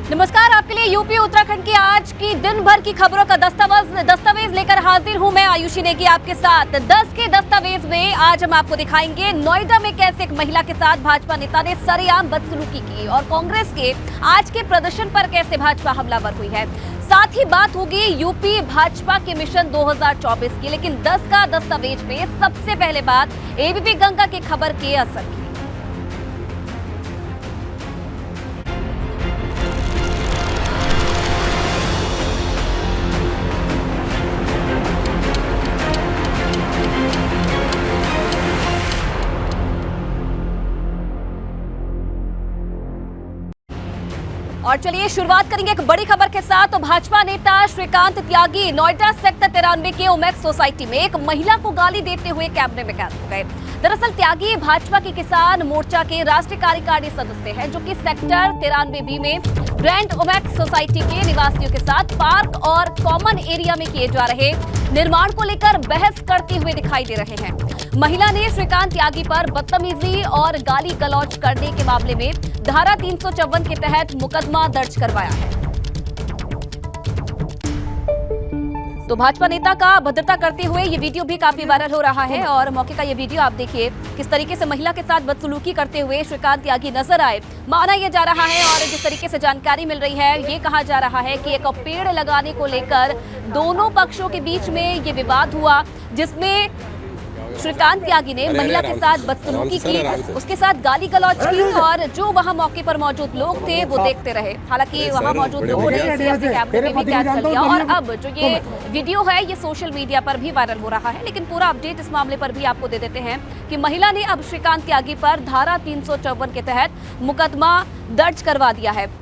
नमस्कार, आपके लिए यूपी उत्तराखंड की आज की दिन भर की खबरों का दस्तावेज लेकर हाजिर हूं मैं आयुषी नेगी आपके साथ। 10 के दस्तावेज में आज हम आपको दिखाएंगे नोएडा में कैसे एक महिला के साथ भाजपा नेता ने सरेआम बदसलूकी की और कांग्रेस के आज के प्रदर्शन पर कैसे भाजपा हमलावर हुई है। साथ ही बात होगी यूपी भाजपा के मिशन 2024 की। लेकिन 10 का दस्तावेज में सबसे पहले बात एबीपी गंगा की खबर के असर की। और चलिए शुरुआत करेंगे एक बड़ी खबर के साथ। तो भाजपा नेता श्रीकांत त्यागी नोएडा सेक्टर 93 के ओमेक्स सोसाइटी में एक महिला को गाली देते हुए कैमरे में कैद हो गए। दरअसल त्यागी भाजपा के किसान मोर्चा के राष्ट्रीय कार्यकारिणी सदस्य हैं, जो कि सेक्टर 93B में ग्रैंड ओमेक्स सोसाइटी के निवासियों के साथ पार्क और कॉमन एरिया में किए जा रहे निर्माण को लेकर बहस करते हुए दिखाई दे रहे हैं। महिला ने श्रीकांत त्यागी पर बदतमीजी और गाली गलौज करने के मामले में धारा 354 के तहत मुकदमा दर्ज करवाया है। तो भाजपा नेता का भद्रता करते हुए ये वीडियो भी काफी वायरल हो रहा है और मौके का ये वीडियो आप देखिए, किस तरीके से महिला के साथ बदसलूकी करते हुए श्रीकांत त्यागी नजर आए, माना यह जा रहा है। और जिस तरीके से जानकारी मिल रही है, ये कहा जा रहा है कि एक पेड़ लगाने को लेकर दोनों पक्षों के बीच में ये विवाद हुआ, जिसमें श्रीकांत त्यागी ने महिला के साथ बदसलूकी की, उसके साथ गाली गलौज की और जो वहां मौके पर मौजूद लोग थे वो देखते रहे। हालांकि वहां मौजूद लोगों ने इसे अपने कैमरे में भी कैद कर लिया और अब जो ये वीडियो है ये सोशल मीडिया पर भी वायरल हो रहा है। लेकिन पूरा अपडेट इस मामले पर भी आपको दे देते हैं कि महिला ने अब श्रीकांत त्यागी पर धारा 354 के तहत मुकदमा दर्ज करवा दिया है।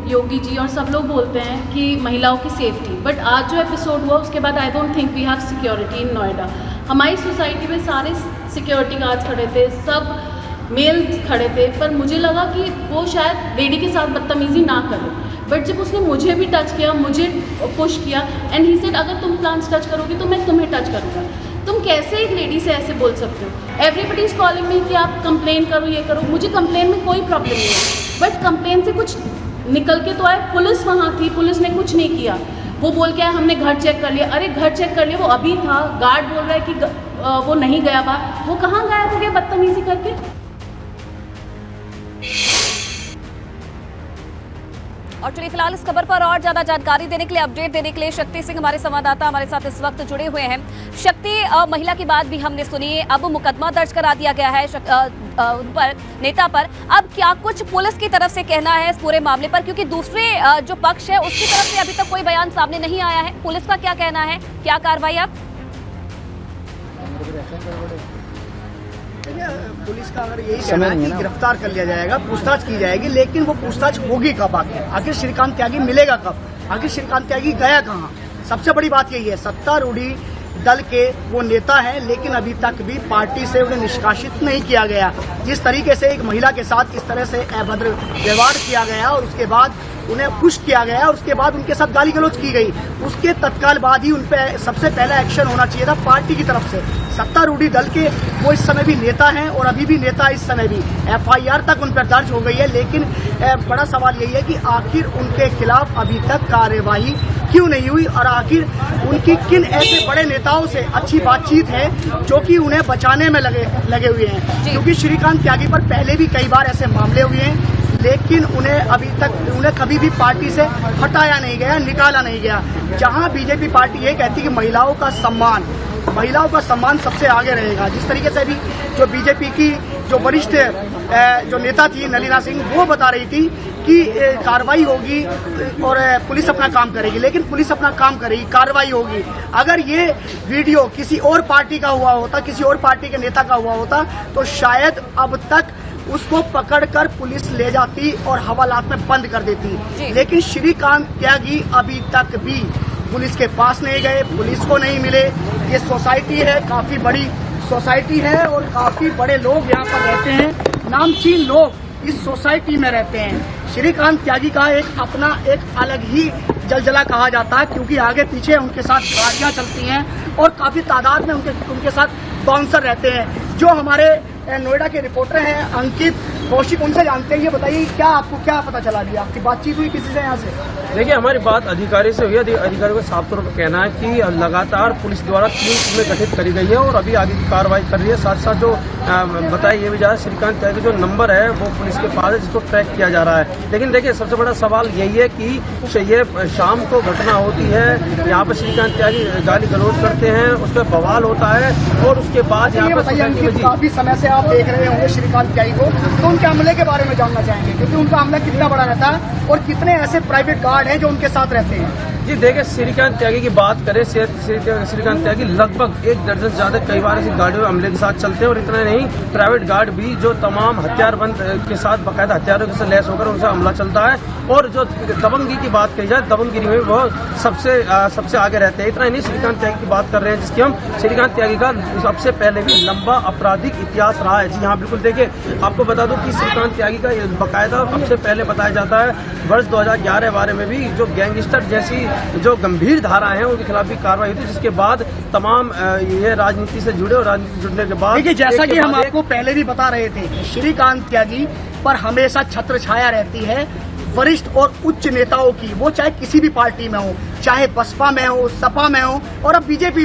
योगी जी और सब लोग बोलते हैं कि महिलाओं की सेफ्टी, बट आज जो एपिसोड हुआ उसके बाद I don't think we have security in Noida. हमारी सोसाइटी में सारे सिक्योरिटी गार्ड्स खड़े थे, सब मेल खड़े थे, पर मुझे लगा कि वो शायद लेडी के साथ बदतमीजी ना करे। बट जब उसने मुझे भी टच किया, मुझे पुश किया एंड ही सेड अगर तुम प्लांट्स टच करोगी तो मैं तुम्हें टच करूँगा। तुम कैसे एक लेडी से ऐसे बोल सकते हो? एवरीबडी इज कॉलिंग मी कि आप कंप्लेन करो, ये करो। मुझे कंप्लेन में कोई प्रॉब्लम नहीं है, बट कंप्लेन से कुछ निकल के तो आए। पुलिस वहाँ थी, पुलिस ने कुछ नहीं किया। वो बोल के आया हमने घर चेक कर लिया। अरे घर चेक कर लिया, वो अभी था। गार्ड बोल रहा है कि वो नहीं गया बाहर। वो कहाँ गायब हो गया बदतमीजी करके? और चलिए फिलहाल इस खबर पर और ज्यादा जानकारी देने के लिए, अपडेट देने के लिए शक्ति सिंह हमारे संवाददाता हमारे साथ इस वक्त जुड़े हुए हैं। शक्ति, महिला की बात भी हमने सुनी, अब मुकदमा दर्ज करा दिया गया है उन पर, नेता पर। अब क्या कुछ पुलिस की तरफ से कहना है इस पूरे मामले पर, क्योंकि दूसरे जो पक्ष है उसकी तरफ से अभी तक कोई बयान सामने नहीं आया है। पुलिस का क्या कहना है, क्या कार्रवाई अब? पुलिस का अगर यही कहना है कि गिरफ्तार कर लिया जाएगा, पूछताछ की जाएगी, लेकिन वो पूछताछ होगी कब? आखिर श्रीकांत त्यागी मिलेगा कब? आखिर श्रीकांत त्यागी गया कहाँ? सबसे बड़ी बात यही है, सत्तारूढ़ी दल के वो नेता हैं, लेकिन अभी तक भी पार्टी से उन्हें निष्कासित नहीं किया गया। जिस तरीके से एक महिला के साथ इस तरह से अभद्र व्यवहार किया गया और उसके बाद उन्हें पुश किया गया और उसके बाद उनके साथ गाली गलौज की गई, उसके तत्काल बाद ही उन पर सबसे पहला एक्शन होना चाहिए था पार्टी की तरफ से। सत्तारूढ़ी दल के वो इस समय भी नेता हैं और अभी भी नेता इस समय भी। FIR तक उन पर दर्ज हो गई है, लेकिन बड़ा सवाल यही है कि आखिर उनके खिलाफ अभी तक कार्यवाही क्यों नहीं हुई और आखिर उनकी किन ऐसे बड़े नेताओं से अच्छी बातचीत है जो कि उन्हें बचाने में लगे हुए हैं। क्योंकि श्रीकांत त्यागी पर पहले भी कई बार ऐसे मामले हुए हैं, लेकिन उन्हें कभी भी पार्टी से हटाया नहीं गया, निकाला नहीं गया। जहां बीजेपी पार्टी ये कहती है कि महिलाओं का सम्मान सबसे आगे रहेगा। जिस तरीके से भी जो बीजेपी की जो वरिष्ठ जो नेता थी नलिनी सिंह, वो बता रही थी कि कार्रवाई होगी और पुलिस अपना काम करेगी, लेकिन पुलिस अपना काम करेगी, कार्रवाई होगी। अगर ये वीडियो किसी और पार्टी का हुआ होता, किसी और पार्टी के नेता का हुआ होता, तो शायद अब तक उसको पकड़कर पुलिस ले जाती और हवालात में बंद कर देती। लेकिन श्रीकांत त्यागी अभी तक भी पुलिस के पास नहीं गए, पुलिस को नहीं मिले। ये सोसाइटी है, काफी बड़ी सोसाइटी है और काफी बड़े लोग यहाँ पर रहते हैं, नामचीन लोग इस सोसाइटी में रहते हैं। श्रीकांत त्यागी का एक अपना एक अलग ही जलजला कहा जाता है, क्योंकि आगे पीछे उनके साथ गाड़ियां चलती हैं और काफी तादाद में उनके साथ बाउंसर रहते हैं। जो हमारे नोएडा के रिपोर्टर हैं अंकित कौशिक, उनसे जानते हैं। ये बताइए क्या आपको क्या पता चला जी, आपकी बातचीत हुई किसी से यहाँ से? देखिए, हमारी बात अधिकारी से हुई। अधिकारी को साफ तौर पर कहना है कि लगातार पुलिस द्वारा 3 टीमें गठित करी गई है और अभी आगे की कार्रवाई कर रही है। साथ साथ जो बताया ये भी जा रहा है, श्रीकांत त्यागी जो नंबर है वो पुलिस के पास है, जिसको ट्रैक किया जा रहा है। लेकिन देखिए, सबसे बड़ा सवाल यही है कि ये शाम को घटना होती है, यहाँ पर श्रीकांत त्यागी गाली गलौज करते हैं, उस पर बवाल होता है और उसके बाद यहाँ पर काफी समय से आप देख रहे होंगे श्रीकांत त्यागी को, तो उनके हमले के बारे में जानना चाहेंगे, क्योंकि उनका हमला कितना बड़ा रहता है और कितने ऐसे प्राइवेट गार्ड हैं जो उनके साथ रहते हैं। जी देखिए, श्रीकांत त्यागी की बात करें, श्रीकांत त्यागी लगभग 1 दर्जन से ज्यादा कई बार ऐसी गाड़ियों हमले के साथ चलते हैं और इतना नहीं, प्राइवेट गार्ड भी जो तमाम हथियारबंद के साथ बाकायदा हथियारों के साथ लैस होकर उनसे हमला चलता है। और जो दबंगी की बात कही जाए, दबंगगिरी में वो सबसे आगे रहते हैं। इतना ही नहीं, श्रीकांत त्यागी की बात कर रहे हैं जिसकी हम, श्रीकांत त्यागी का सबसे पहले भी लंबा आपराधिक इतिहास रहा है। जी हाँ, बिल्कुल। देखिए, आपको बता दूं कि श्रीकांत त्यागी का बाकायदा सबसे पहले बताया जाता है वर्ष 2011-12 में भी जो गैंगस्टर जैसी जो गंभीर धाराएं हैं उनके खिलाफ भी कार्रवाई हुई थी, जिसके बाद तमाम ये राजनीति से जुड़े और राजनीति जुड़ने के बाद देखिए, जैसा कि हम आपको पहले भी बता रहे थे, श्रीकांत त्यागी पर हमेशा छत्र छाया रहती है वरिष्ठ और उच्च नेताओं की, वो चाहे किसी भी पार्टी में हो, चाहे बसपा में हो, सपा में हो और अब बीजेपी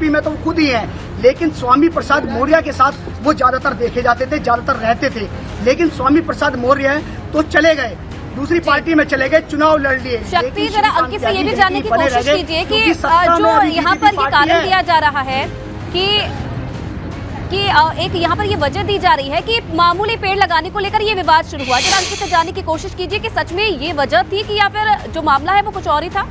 में तो वो खुद ही हैं। लेकिन स्वामी प्रसाद मौर्य के साथ वो ज्यादातर देखे जाते थे, ज्यादातर रहते थे। लेकिन स्वामी प्रसाद मौर्य तो चले गए, दूसरी पार्टी में चले गए, चुनाव लड़ लिए। शक्ति, जरा अंकित से ये भी जानने की कोशिश कीजिए कि जो यहाँ पर ये कारण दिया जा रहा है कि एक यहाँ पर ये वजह दी जा रही है कि मामूली पेड़ लगाने को लेकर ये विवाद शुरू हुआ। जरा अंकित से जानने की कोशिश कीजिए कि सच में ये वजह थी कि या फिर जो मामला है वो कुछ और ही था।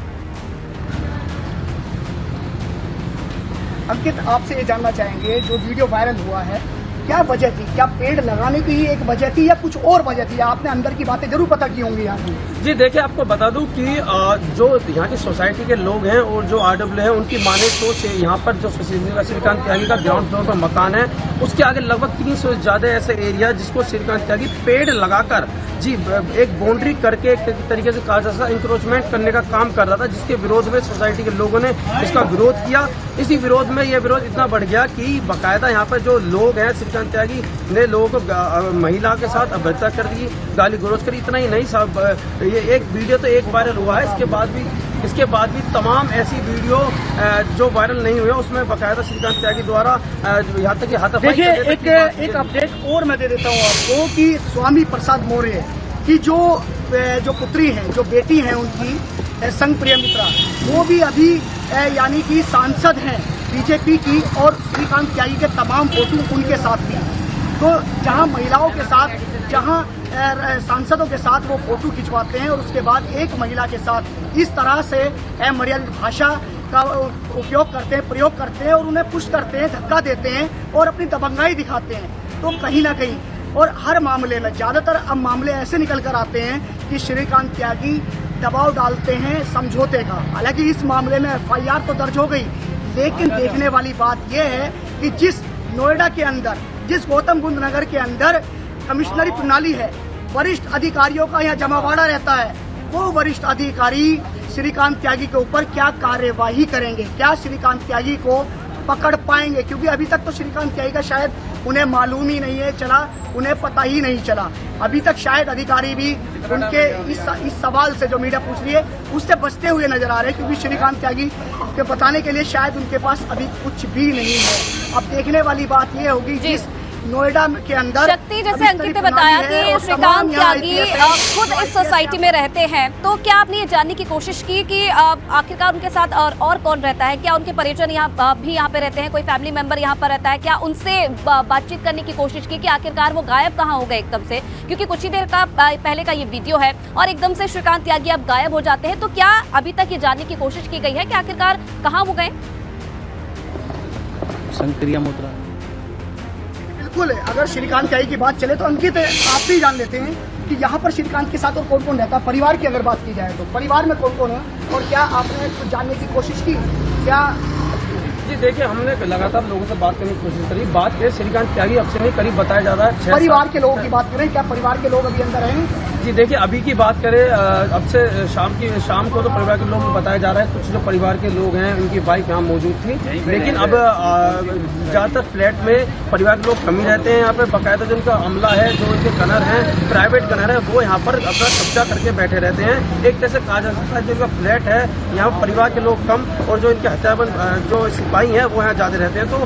अंकित, आपसे ये जानना चाहेंगे, जो वीडियो वायरल हुआ है, क्या वजह थी? क्या पेड़ लगाने की ही एक वजह थी या कुछ और वजह थी? आपने अंदर की बातें जरूर पता की होंगी यहाँ की। जी देखिए, आपको बता दूं कि जो यहाँ की सोसाइटी के लोग हैं और जो RW है, उनकी माने तो यहाँ पर जो श्रीकांत त्यागी का ग्राउंड फ्लोर पर मकान है, उसके आगे लगभग 300 से ज्यादा ऐसे एरिया जिसको श्रीकांत त्यागी पेड़ लगाकर जी एक बाउंड्री करके एक तरीके से कहा जा इंक्रोचमेंट करने का काम कर रहा था, जिसके विरोध में सोसाइटी के लोगों ने इसका विरोध किया। इसी विरोध में यह विरोध इतना बढ़ गया कि बाकायदा यहाँ पर जो लोग हैं, श्रीकांत त्यागी ने लोगों को महिला के साथ अभद्रता कर दी, गाली गलौज करी। इतना ही नहीं, सब ये एक वीडियो तो एक वायरल हुआ है, इसके बाद भी तमाम ऐसी वीडियो जो वायरल नहीं हुए उसमें बाकायदा श्रीकांत त्यागी द्वारा यहाँ तक कि हाथापाई। देखिए, एक अपडेट और मैं दे देता हूँ आपको कि स्वामी प्रसाद मौर्य की जो पुत्री हैं, जो बेटी हैं उनकी संग प्रियमित्रा, वो भी अभी यानी कि सांसद हैं बीजेपी की और श्रीकांत त्यागी के तमाम फोटो उनके साथ भी। तो जहां महिलाओं के साथ, जहां सांसदों के साथ वो फोटो खिंचवाते हैं और उसके बाद एक महिला के साथ इस तरह से अमर्यादित भाषा का उपयोग करते हैं, प्रयोग करते हैं और उन्हें पुश करते हैं, धक्का देते हैं और अपनी दबंगाई दिखाते हैं, तो कहीं ना कहीं और हर मामले में ज्यादातर अब मामले ऐसे निकल कर आते हैं कि श्रीकांत त्यागी दबाव डालते हैं समझौते का। हालांकि इस मामले में FIR तो दर्ज हो गई, लेकिन देखने वाली बात यह है कि जिस नोएडा के अंदर, जिस गौतम बुद्ध नगर के अंदर कमिश्नरी प्रणाली है, वरिष्ठ अधिकारियों का यहाँ जमावाड़ा रहता है, वो वरिष्ठ अधिकारी श्रीकांत त्यागी के ऊपर क्या कार्यवाही करेंगे, क्या श्रीकांत त्यागी को पकड़ पाएंगे? क्योंकि अभी तक तो श्रीकांत त्यागी का शायद उन्हें मालूम ही नहीं है चला, उन्हें पता ही नहीं चला। अभी तक शायद अधिकारी भी उनके इस सवाल से जो मीडिया पूछ रही है उससे बचते हुए नजर आ रहे हैं, क्योंकि श्रीकांत त्यागी के बताने के लिए शायद उनके पास अभी कुछ भी नहीं है। अब देखने वाली बात ये होगी जिस नोएडा के अंदर, शक्ति, जैसे अंकित ने बताया कि श्रीकांत त्यागी खुद इस सोसाइटी में रहते हैं, तो क्या आपने ये जानने की कोशिश की कि आखिरकार उनके साथ और कौन रहता है? क्या उनके परिजन भी यहाँ पे रहते हैं? कोई फैमिली मेंबर यहाँ पर रहता है? क्या उनसे बातचीत करने की कोशिश की कि आखिरकार वो गायब कहाँ हो गए एकदम से? क्योंकि कुछ ही देर का पहले का ये वीडियो है और एकदम से श्रीकांत त्यागी अब गायब हो जाते हैं, तो क्या अभी तक ये जानने की कोशिश की गई है कि आखिरकार कहाँ वो गए? बिल्कुल, अगर श्रीकांत त्यागी की बात चले तो अंकित, आप भी जान लेते हैं कि यहाँ पर श्रीकांत के साथ और कौन कौन रहता है। परिवार की अगर बात की जाए तो परिवार में कौन कौन है और क्या आपने कुछ जानने की कोशिश की? क्या जी देखिए, हमने लगातार लोगों से बात करने की कोशिश करी। बात है श्रीकांत त्यागी अब से नहीं करीब बताया जा रहा है परिवार के लोगों की बात करें, क्या परिवार के लोग अभी अंदर हैं? जी देखिए, अभी की बात करें अब से शाम को तो परिवार के लोग को बताया जा रहा है, कुछ जो परिवार के लोग हैं उनकी बाइक यहाँ मौजूद थी, लेकिन अब ज़्यादातर फ्लैट में परिवार के लोग कम ही रहते हैं। यहाँ पे बाकायदा जो उनका अमला है, जो उनके गनर हैं, प्राइवेट गनर है, वो यहाँ पर अपना कब्जा करके बैठे रहते हैं। एक तरह से कहा जा सकता है जो इनका फ्लैट है यहाँ परिवार के लोग कम और जो इनके हथियारबंद जो सिपाही हैं वो यहाँ ज्यादा रहते हैं। तो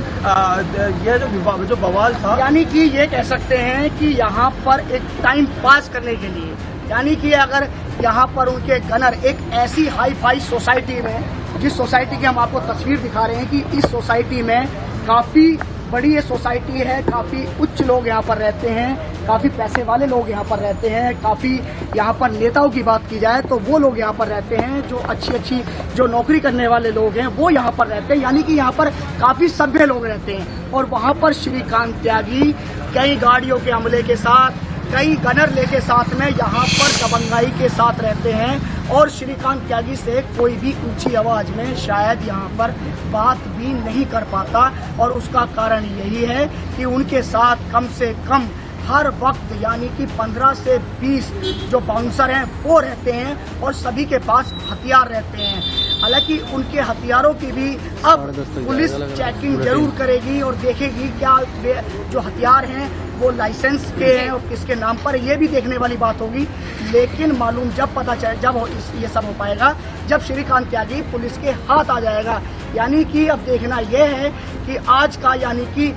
यह जो बवाल था, यानी कि ये कह सकते हैं कि यहाँ पर एक टाइम पास करने के लिए, यानी कि अगर यहाँ पर उनके गनर एक ऐसी हाई फाई सोसाइटी में, जिस सोसाइटी की हम आपको तस्वीर दिखा रहे हैं कि इस सोसाइटी में काफ़ी बड़ी ये सोसाइटी है, काफ़ी उच्च लोग यहाँ पर रहते हैं, काफ़ी पैसे वाले लोग यहाँ पर रहते हैं, काफ़ी यहाँ पर नेताओं की बात की जाए तो वो लोग यहाँ पर रहते हैं, जो अच्छी जो नौकरी करने वाले लोग हैं वो यहाँ पर रहते हैं, यानी कि यहाँ पर काफ़ी सभ्य लोग रहते हैं। और वहाँ पर श्रीकांत त्यागी कई गाड़ियों के हमले के साथ, कई गनर लेके साथ में यहाँ पर दबंगाई के साथ रहते हैं और श्रीकांत त्यागी से कोई भी ऊंची आवाज में शायद यहाँ पर बात भी नहीं कर पाता। और उसका कारण यही है कि उनके साथ कम से कम हर वक्त यानी कि 15 से 20 जो बाउंसर हैं वो रहते हैं और सभी के पास हथियार रहते हैं। हालांकि उनके हथियारों की भी अब पुलिस चेकिंग जरूर करेगी और देखेगी क्या जो हथियार हैं वो लाइसेंस के हैं और किसके नाम पर, ये भी देखने वाली बात होगी। लेकिन मालूम जब पता चले, जब ये सब हो पाएगा, जब श्रीकांत त्यागी पुलिस के हाथ आ जाएगा। यानी कि अब देखना यह है कि आज का यानी कि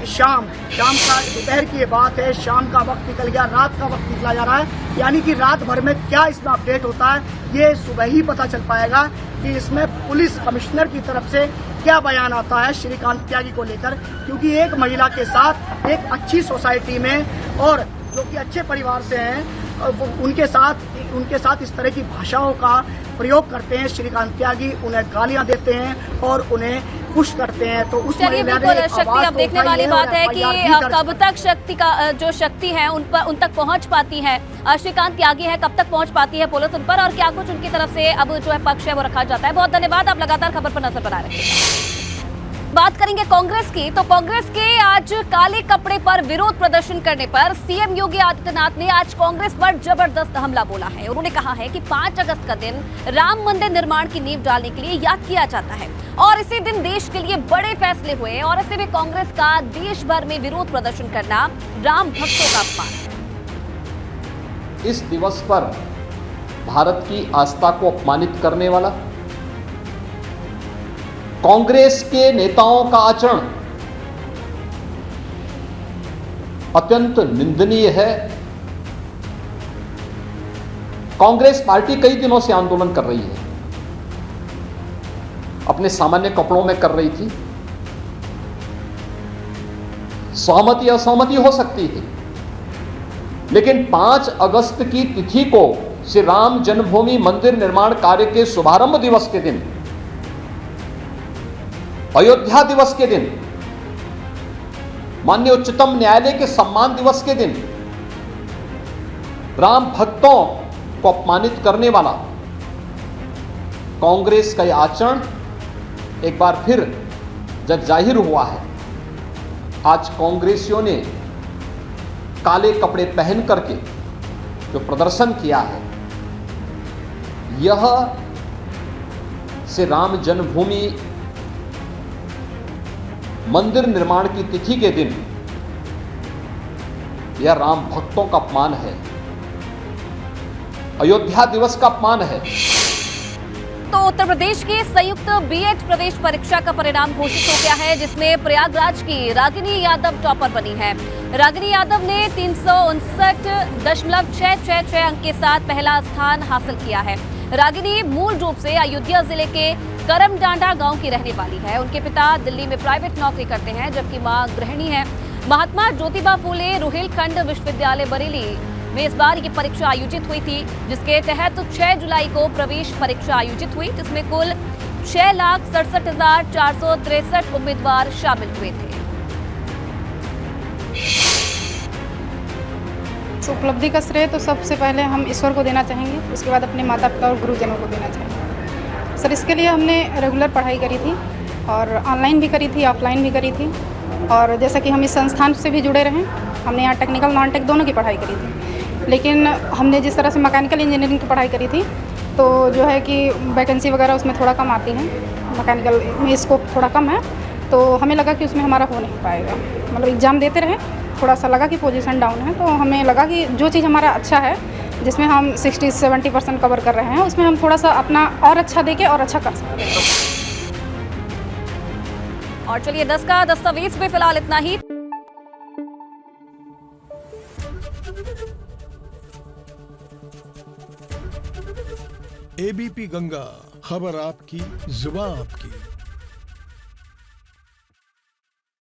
शाम का दोपहर की ये बात है, शाम का वक्त निकल गया, रात का वक्त निकला जा रहा है। यानी कि रात भर में क्या इसमें अपडेट होता है ये सुबह ही पता चल पाएगा कि इसमें पुलिस कमिश्नर की तरफ से क्या बयान आता है श्रीकांत त्यागी को लेकर। क्योंकि एक महिला के साथ एक अच्छी सोसाइटी में और जो कि अच्छे परिवार से हैं उनके साथ इस तरह की भाषाओं का प्रयोग करते हैं श्रीकांत त्यागी, उन्हें गालियां देते हैं और उन्हें पुश करते हैं। तो उस चलिए बिल्कुल शक्ति, अब देखने वाली बात है कि कब तक शक्ति का जो शक्ति है उन तक पहुंच पाती है, श्रीकांत त्यागी है कब तक पहुंच पाती है पुलिस उन पर, और क्या कुछ उनकी तरफ से अब जो है पक्ष है वो रखा जाता है। बहुत धन्यवाद, आप लगातार खबर पर नजर बना रहे हैं। बात करेंगे कांग्रेस की, तो कांग्रेस के आज काले कपड़े पर विरोध प्रदर्शन करने पर सीएम योगी आदित्यनाथ ने आज कांग्रेस पर जबरदस्त हमला बोला है। उन्होंने कहा है कि 5 अगस्त का दिन राम मंदिर निर्माण की नींव डालने के लिए याद किया जाता है और इसी दिन देश के लिए बड़े फैसले हुए और ऐसे में कांग्रेस का देश भर में विरोध प्रदर्शन करना राम भक्तों का अपमान है। इस दिवस पर भारत की आस्था को अपमानित करने वाला कांग्रेस के नेताओं का आचरण अत्यंत निंदनीय है। कांग्रेस पार्टी कई दिनों से आंदोलन कर रही है, अपने सामान्य कपड़ों में कर रही थी। सहमति असहमति हो सकती है, लेकिन 5 अगस्त की तिथि को श्री राम जन्मभूमि मंदिर निर्माण कार्य के शुभारंभ दिवस के दिन, अयोध्या दिवस के दिन, माननीय उच्चतम न्यायालय के सम्मान दिवस के दिन राम भक्तों को अपमानित करने वाला कांग्रेस का यह आचरण एक बार फिर जग जाहिर हुआ है। आज कांग्रेसियों ने काले कपड़े पहन करके जो प्रदर्शन किया है, यह श्री राम जन्मभूमि मंदिर निर्माण की तिथि के दिन यह राम भक्तों का अपमान है, अयोध्या दिवस का अपमान है। तो उत्तर प्रदेश की संयुक्त बीएड प्रवेश परीक्षा का परिणाम घोषित हो गया है, जिसमें प्रयागराज की रागिनी यादव टॉपर बनी है। रागिनी यादव ने 359.666 अंक के साथ पहला स्थान हासिल किया है। रागिनी मूल रूप से अयोध्या जिले के करमडांडा गांव की रहने वाली है। उनके पिता दिल्ली में प्राइवेट नौकरी करते हैं, जबकि मां गृहिणी है। महात्मा ज्योतिबा फूले रुहेलखंड विश्वविद्यालय बरेली में इस बार ये परीक्षा आयोजित हुई थी, जिसके तहत 6 जुलाई को प्रवेश परीक्षा आयोजित हुई, जिसमें कुल 6,67,463 उम्मीदवार शामिल हुए थे। इस उपलब्धि का श्रेय तो सबसे पहले हम ईश्वर को देना चाहेंगे, उसके बाद अपने माता पिता और गुरुजनों को देना चाहेंगे। सर, इसके लिए हमने रेगुलर पढ़ाई करी थी और ऑनलाइन भी करी थी, ऑफलाइन भी करी थी। और जैसा कि हम इस संस्थान से भी जुड़े रहें, हमने यहाँ टेक्निकल नॉन टेक दोनों की पढ़ाई करी थी। लेकिन हमने जिस तरह से मैकेनिकल इंजीनियरिंग की पढ़ाई करी थी, तो जो है कि वैकेंसी वगैरह उसमें थोड़ा कम आती है, मैकेनिकल में स्कोप थोड़ा कम है, तो हमें लगा कि उसमें हमारा हो नहीं पाएगा। मतलब एग्ज़ाम देते रहे, थोड़ा सा लगा कि पोजीशन डाउन है, तो हमें लगा कि जो चीज़ हमारा अच्छा है, जिसमें हम 60-70% कवर कर रहे हैं, उसमें हम थोड़ा सा अपना और अच्छा देके और अच्छा कर सकते हैं। और चलिए 10 का दस्तावेज पे फिलहाल इतना ही। एबीपी गंगा, खबर आपकी, जुबान आपकी।